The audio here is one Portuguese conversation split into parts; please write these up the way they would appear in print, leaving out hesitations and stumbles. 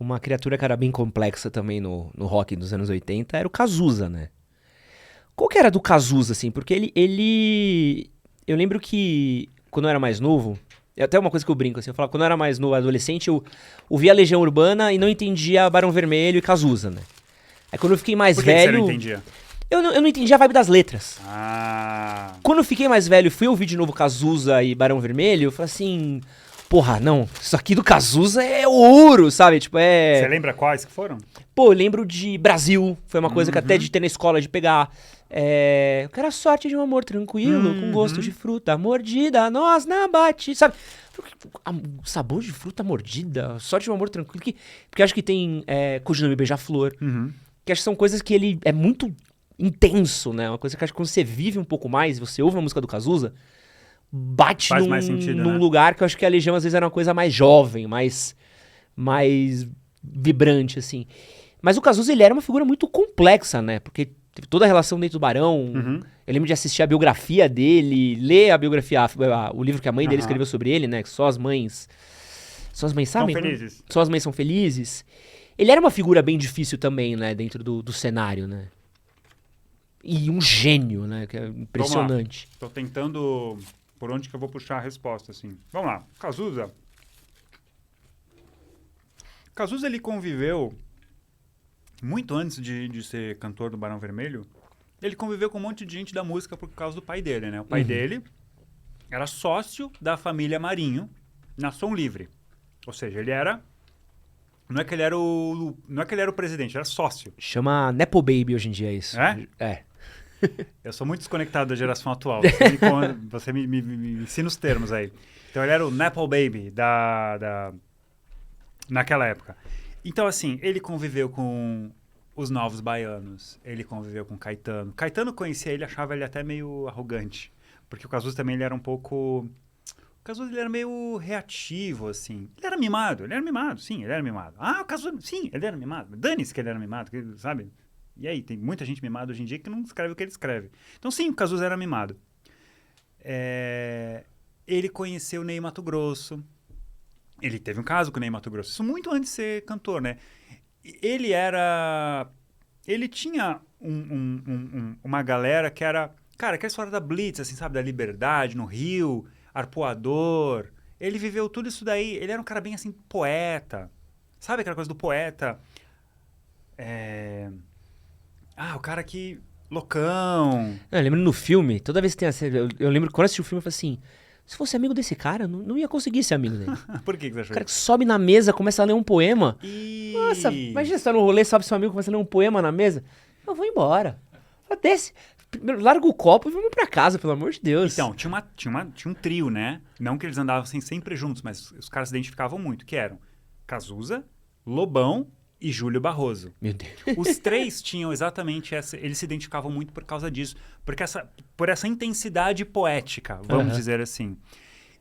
Uma criatura que era bem complexa também no rock dos anos 80 era o Cazuza, né? Qual que era do Cazuza, assim? Porque ele. Eu lembro que quando eu era mais novo. É até uma coisa que eu brinco, assim. Eu falava, quando eu era mais novo, adolescente, eu ouvia Legião Urbana e não entendia Barão Vermelho e Cazuza, né? Aí quando eu fiquei mais Por que você não velho. entendia? Eu não entendia a vibe das letras. Ah. Quando eu fiquei mais velho e fui ouvir de novo Cazuza e Barão Vermelho, eu falei assim. Porra, não, isso aqui do Cazuza é ouro, sabe? Tipo, Você é. lembra quais que foram? Pô, eu lembro de Brasil, foi uma coisa que até Uhum. de ter na escola, de pegar. Eu quero a sorte de um amor tranquilo, com gosto de Uhum. fruta mordida, nós na bate, sabe? Sabor de fruta mordida, sorte de um amor tranquilo. Porque acho que tem Codinome Beija-Flor, Uhum. que acho que são coisas que ele é muito intenso, né? Uma coisa que acho que quando você vive um pouco mais, você ouve uma música do Cazuza, bate Faz num, mais sentido, num né? lugar que eu acho que a Legião às vezes era uma coisa mais jovem, mais vibrante, assim. Mas o Cazuza, ele era uma figura muito complexa, né? Porque teve toda a relação dentro do Barão. Uhum. Eu lembro de assistir a biografia dele, ler a biografia, o livro que a mãe dele Aham. escreveu sobre ele, né? Que só as mães. Só as mães Tão sabem? felizes. Só as mães são felizes. Ele era uma figura bem difícil também, né? Dentro do cenário, né? E um gênio, né? Que é Vamos lá. impressionante. Tô tentando por onde que eu vou puxar a resposta, assim. Vamos lá. Cazuza. Cazuza, ele conviveu muito antes de ser cantor do Barão Vermelho. Ele conviveu com um monte de gente da música por causa do pai dele, né? O pai dele era sócio da família Marinho na Som Livre. Ou seja, ele era. Não é que ele era o presidente, era sócio. Chama Nepo Baby hoje em dia isso. É? É. Eu sou muito desconectado da geração atual. Você me ensina os termos aí. Então ele era o Nepo Baby naquela época. Então, assim, ele conviveu com os Novos Baianos, ele conviveu com Caetano. Caetano conhecia ele, achava ele até meio arrogante. Porque o Cazuza também ele era um pouco. O Cazuza ele era meio reativo, assim. Ele era mimado, sim, ele era mimado. Ah, o Cazuza, sim, ele era mimado. Dane-se que ele era mimado, sabe? E aí, tem muita gente mimada hoje em dia que não escreve o que ele escreve. Então, sim, o Cazuza era mimado. Ele conheceu o Ney Matogrosso. Ele teve um caso com o Ney Matogrosso. Isso muito antes de ser cantor, né? Ele era... Ele tinha uma galera que era... Cara, aquela história da Blitz, assim, sabe? Da Liberdade, no Rio, Arpoador. Ele viveu tudo isso daí. Ele era um cara bem, assim, poeta. Sabe aquela coisa do poeta? O cara que... Loucão. Eu lembro no filme, toda vez que tem eu lembro que quando eu assisti o filme, eu falei assim: se fosse amigo desse cara, não ia conseguir ser amigo dele. Por que você O achou cara que isso? sobe na mesa, começa a ler um poema. Nossa, E... imagina você tá no rolê, sobe seu amigo, começa a ler um poema na mesa. Eu vou embora. Desce. Primeiro, larga o copo e vamos pra casa, pelo amor de Deus. Então, tinha um trio, né? Não que eles andavam sempre juntos, mas os caras se identificavam muito, que eram Cazuza, Lobão e Júlio Barroso. Meu Deus. Os três tinham exatamente essa... Eles se identificavam muito por causa disso. Por essa intensidade poética, vamos dizer assim.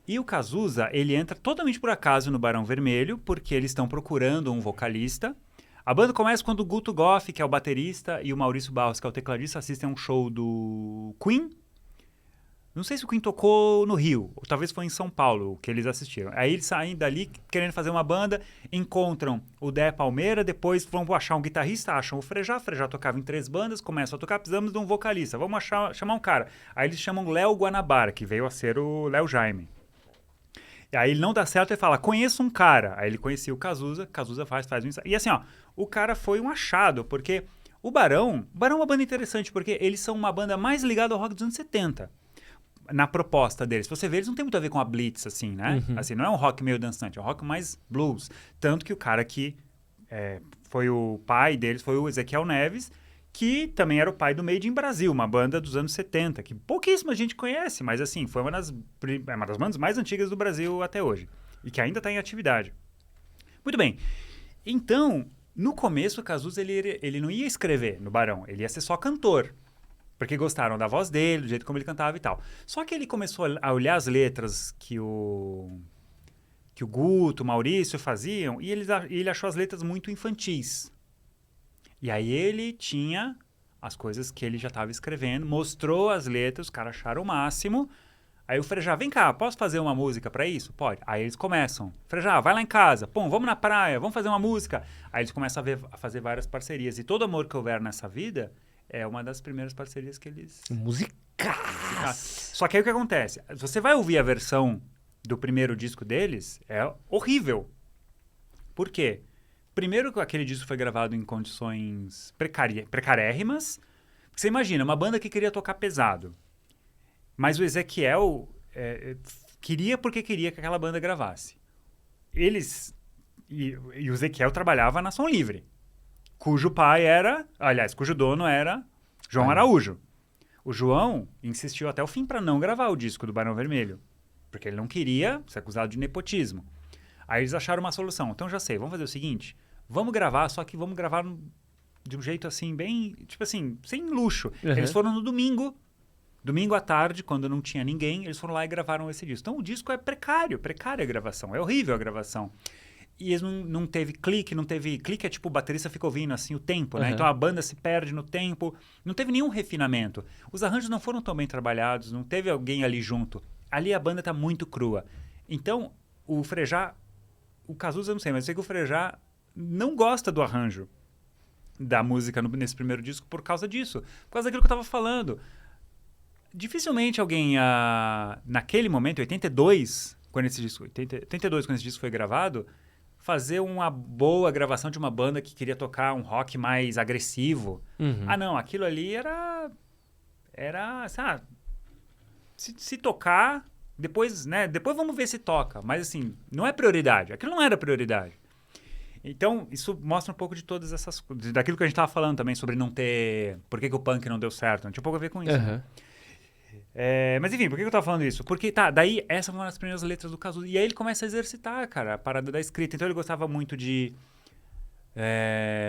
E o Cazuza, ele entra totalmente por acaso no Barão Vermelho, porque eles estão procurando um vocalista. A banda começa quando o Guto Goff, que é o baterista, e o Maurício Barros, que é o tecladista, assistem a um show do Queen. Não sei se o Queen tocou no Rio, ou talvez foi em São Paulo que eles assistiram. Aí eles saem dali querendo fazer uma banda, encontram o Dé Palmeira, depois vão achar um guitarrista, acham o Frejá tocava em 3 bandas, começam a tocar, precisamos de um vocalista, vamos chamar um cara. Aí eles chamam Léo Guanabara, que veio a ser o Léo Jaime. E aí ele não dá certo e fala, conheço um cara. Aí ele conhecia o Cazuza faz um ensaio. E assim, ó, o cara foi um achado, porque o Barão é uma banda interessante, porque eles são uma banda mais ligada ao rock dos anos 70. Na proposta deles. Se você vê, eles não tem muito a ver com a Blitz, assim, né? Assim, não é um rock meio dançante, é um rock mais blues. Tanto que o cara que foi o pai deles foi o Ezequiel Neves, que também era o pai do Made in Brasil, uma banda dos anos 70, que pouquíssima gente conhece, mas assim, foi uma das bandas mais antigas do Brasil até hoje. E que ainda está em atividade. Muito bem. Então, no começo, o Cazuza, ele não ia escrever no Barão, ele ia ser só cantor. Porque gostaram da voz dele, do jeito como ele cantava e tal. Só que ele começou a olhar as letras que o Guto, o Maurício faziam, e ele achou as letras muito infantis. E aí ele tinha as coisas que ele já estava escrevendo, mostrou as letras, os caras acharam o máximo. Aí o Frejá, vem cá, posso fazer uma música pra isso? Pode. Aí eles começam. Frejá, vai lá em casa. Pô, vamos na praia, vamos fazer uma música. Aí eles começam a fazer várias parcerias. E Todo Amor Que Houver Nessa Vida é uma das primeiras parcerias que eles... Musicais! Só que aí o que acontece? Você vai ouvir a versão do primeiro disco deles, é horrível. Por quê? Primeiro que aquele disco foi gravado em condições precarérrimas. Você imagina, uma banda que queria tocar pesado. Mas o Ezequiel queria porque queria que aquela banda gravasse. Eles... E o Ezequiel trabalhava na Som Livre, cujo pai era... Aliás, cujo dono era João Araújo. O João insistiu até o fim para não gravar o disco do Barão Vermelho, porque ele não queria ser acusado de nepotismo. Aí eles acharam uma solução. Então, já sei, vamos fazer o seguinte, vamos gravar, só que vamos gravar de um jeito assim, bem... Tipo assim, sem luxo. Uhum. Eles foram no domingo à tarde, quando não tinha ninguém, eles foram lá e gravaram esse disco. Então, o disco é precária a gravação, é horrível a gravação. E eles não teve clique, Clique é tipo, o baterista fica ouvindo assim o tempo, né? Então a banda se perde no tempo. Não teve nenhum refinamento. Os arranjos não foram tão bem trabalhados, não teve alguém ali junto. Ali a banda tá muito crua. Então, o Frejá... O Cazuza eu não sei, mas eu sei que o Frejá não gosta do arranjo da música nesse primeiro disco por causa disso. Por causa daquilo que eu tava falando. Dificilmente alguém, naquele momento, 82, quando esse disco foi gravado, fazer uma boa gravação de uma banda que queria tocar um rock mais agressivo. Uhum. Ah, não, aquilo ali era sabe, se tocar, depois, né, depois vamos ver se toca. Mas, assim, não é prioridade. Aquilo não era prioridade. Então, isso mostra um pouco de todas essas coisas. Daquilo que a gente estava falando também sobre não ter... Por que o punk não deu certo? Não tinha pouco a ver com isso. Né? Mas enfim, por que eu tava falando isso? Porque, daí essa foi uma das primeiras letras do Cazuza. E aí ele começa a exercitar, cara, a parada da escrita. Então ele gostava muito de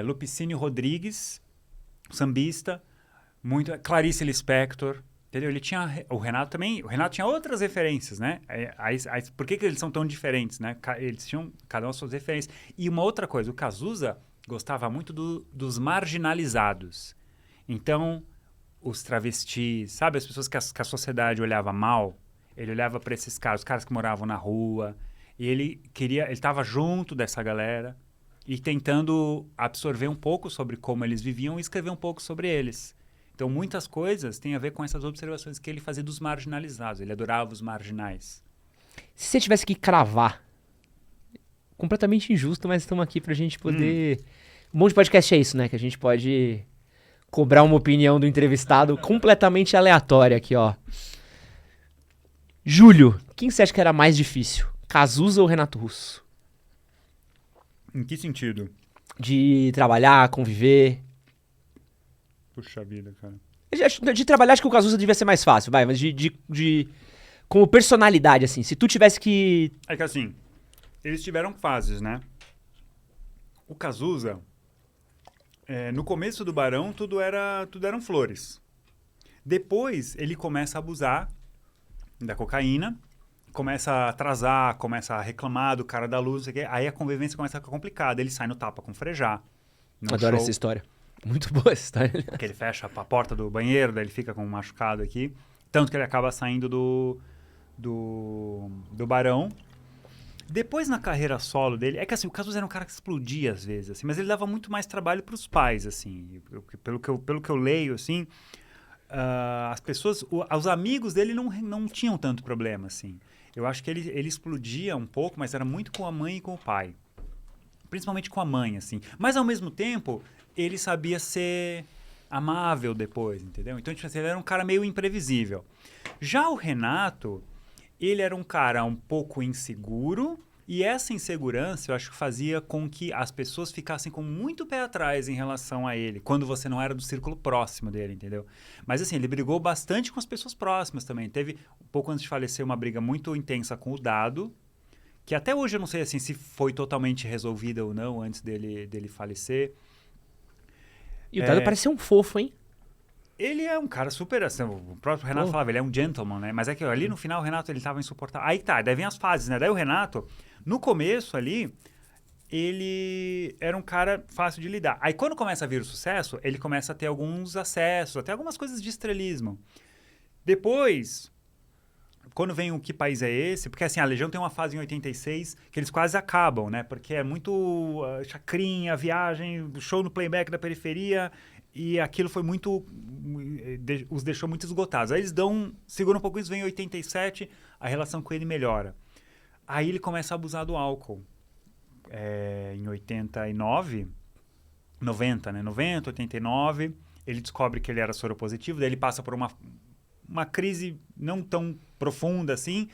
Lupicínio Rodrigues, sambista, muito Clarice Lispector, entendeu? Ele tinha... O Renato também... O Renato tinha outras referências, né? Por que eles são tão diferentes, né? Eles tinham cada um as suas referências. E uma outra coisa, o Cazuza gostava muito dos marginalizados. Então... Os travestis, sabe? As pessoas que a sociedade olhava mal. Ele olhava para esses caras, os caras que moravam na rua. E ele estava junto dessa galera e tentando absorver um pouco sobre como eles viviam e escrever um pouco sobre eles. Então, muitas coisas têm a ver com essas observações que ele fazia dos marginalizados. Ele adorava os marginais. Se você tivesse que cravar, completamente injusto, mas estamos aqui pra gente poder... Um monte de podcast é isso, né? Que a gente pode... cobrar uma opinião do entrevistado completamente aleatória aqui, ó. Júlio, quem você acha que era mais difícil? Cazuza ou Renato Russo? Em que sentido? De trabalhar, conviver. Puxa vida, cara. De trabalhar, acho que o Cazuza devia ser mais fácil, vai, mas como personalidade, assim, se tu tivesse que... É que assim, eles tiveram fases, né? O Cazuza... no começo do Barão, tudo eram flores. Depois, ele começa a abusar da cocaína, começa a atrasar, começa a reclamar do cara da luz, aí a convivência começa a ficar complicada. Ele sai no tapa com o Frejá. Adoro essa história. Muito boa essa história. Que ele fecha a porta do banheiro, daí ele fica com um machucado aqui. Tanto que ele acaba saindo do Barão. Depois, na carreira solo dele... É que, assim, o Cazuza era um cara que explodia, às vezes, assim, mas ele dava muito mais trabalho para os pais, assim. Pelo que eu leio, assim, as pessoas... Os amigos dele não tinham tanto problema, assim. Eu acho que ele explodia um pouco, mas era muito com a mãe e com o pai. Principalmente com a mãe, assim. Mas, ao mesmo tempo, ele sabia ser amável depois, entendeu? Então, tipo assim, ele era um cara meio imprevisível. Já o Renato... Ele era um cara um pouco inseguro e essa insegurança eu acho que fazia com que as pessoas ficassem com muito pé atrás em relação a ele, quando você não era do círculo próximo dele, entendeu? Mas assim, ele brigou bastante com as pessoas próximas também. Teve, um pouco antes de falecer, uma briga muito intensa com o Dado, que até hoje eu não sei assim, se foi totalmente resolvida ou não antes dele falecer. E o Dado parece ser um fofo, hein? Ele é um cara super, assim, o próprio Renato falava, ele é um gentleman, né? Mas é que ali no final o Renato, ele tava insuportável. Aí tá, daí vem as fases, né? Daí o Renato, no começo ali, ele era um cara fácil de lidar. Aí quando começa a vir o sucesso, ele começa a ter alguns acessos, até algumas coisas de estrelismo. Depois, quando vem o Que País é Esse? Porque assim, a Legião tem uma fase em 86 que eles quase acabam, né? Porque é muito chacrinha, viagem, show no playback da periferia, e aquilo foi muito... os deixou muito esgotados. Aí eles seguram um pouco isso, vem em 87, a relação com ele melhora. Aí ele começa a abusar do álcool. Em 89, 90, né? 90, 89, ele descobre que ele era soropositivo, daí ele passa por uma crise não tão profunda assim,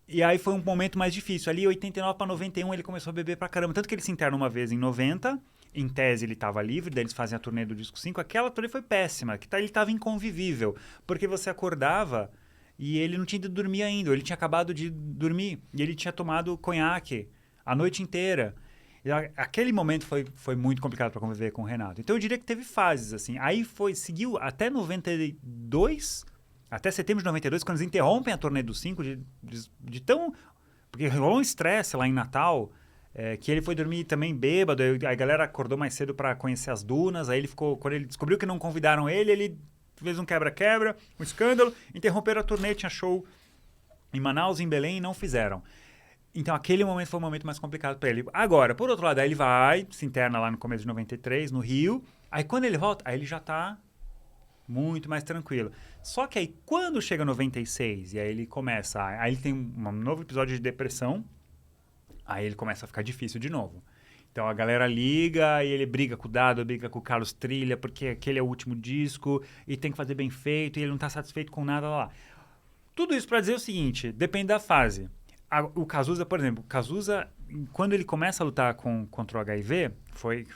e aí foi um momento mais difícil. Ali, 89 para 91, ele começou a beber pra caramba. Tanto que ele se interna uma vez em 90, em tese ele estava livre, daí eles fazem a turnê do disco 5. Aquela turnê foi péssima, ele estava inconvivível, porque você acordava e ele não tinha ido dormir ainda, ele tinha acabado de dormir, e ele tinha tomado conhaque a noite inteira. E aquele momento foi muito complicado para conviver com o Renato. Então eu diria que teve fases, assim. Aí seguiu até 92... Até setembro de 92, quando eles interrompem a turnê do 5, de tão... Porque rolou um estresse lá em Natal, que ele foi dormir também bêbado, aí a galera acordou mais cedo para conhecer as dunas, aí ele ficou... Quando ele descobriu que não convidaram ele fez um quebra-quebra, um escândalo, interromperam a turnê, tinha show em Manaus, em Belém, e não fizeram. Então, aquele momento foi um momento mais complicado para ele. Agora, por outro lado, aí ele vai, se interna lá no começo de 93, no Rio, aí quando ele volta, aí ele já tá... muito mais tranquilo. Só que aí, quando chega 96, e aí ele começa... Aí ele tem um novo episódio de depressão, aí ele começa a ficar difícil de novo. Então, a galera liga, e ele briga com o Dado, briga com o Carlos Trilha, porque aquele é o último disco, e tem que fazer bem feito, e ele não tá satisfeito com nada lá. Tudo isso para dizer o seguinte, depende da fase. O Cazuza, por exemplo, quando ele começa a lutar contra o HIV,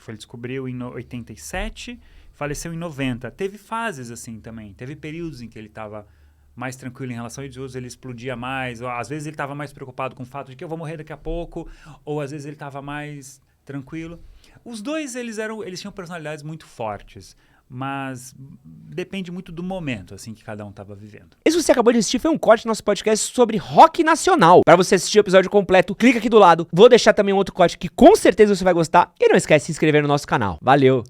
ele descobriu em 87... faleceu em 90. Teve fases assim também. Teve períodos em que ele estava mais tranquilo em relação aos outros, ele explodia mais. Ou, às vezes ele estava mais preocupado com o fato de que eu vou morrer daqui a pouco. Ou às vezes ele estava mais tranquilo. Os dois, eles tinham personalidades muito fortes. Mas depende muito do momento, assim, que cada um estava vivendo. Esse que você acabou de assistir foi um corte do nosso podcast sobre rock nacional. Para você assistir o episódio completo, clica aqui do lado. Vou deixar também um outro corte que com certeza você vai gostar. E não esquece de se inscrever no nosso canal. Valeu!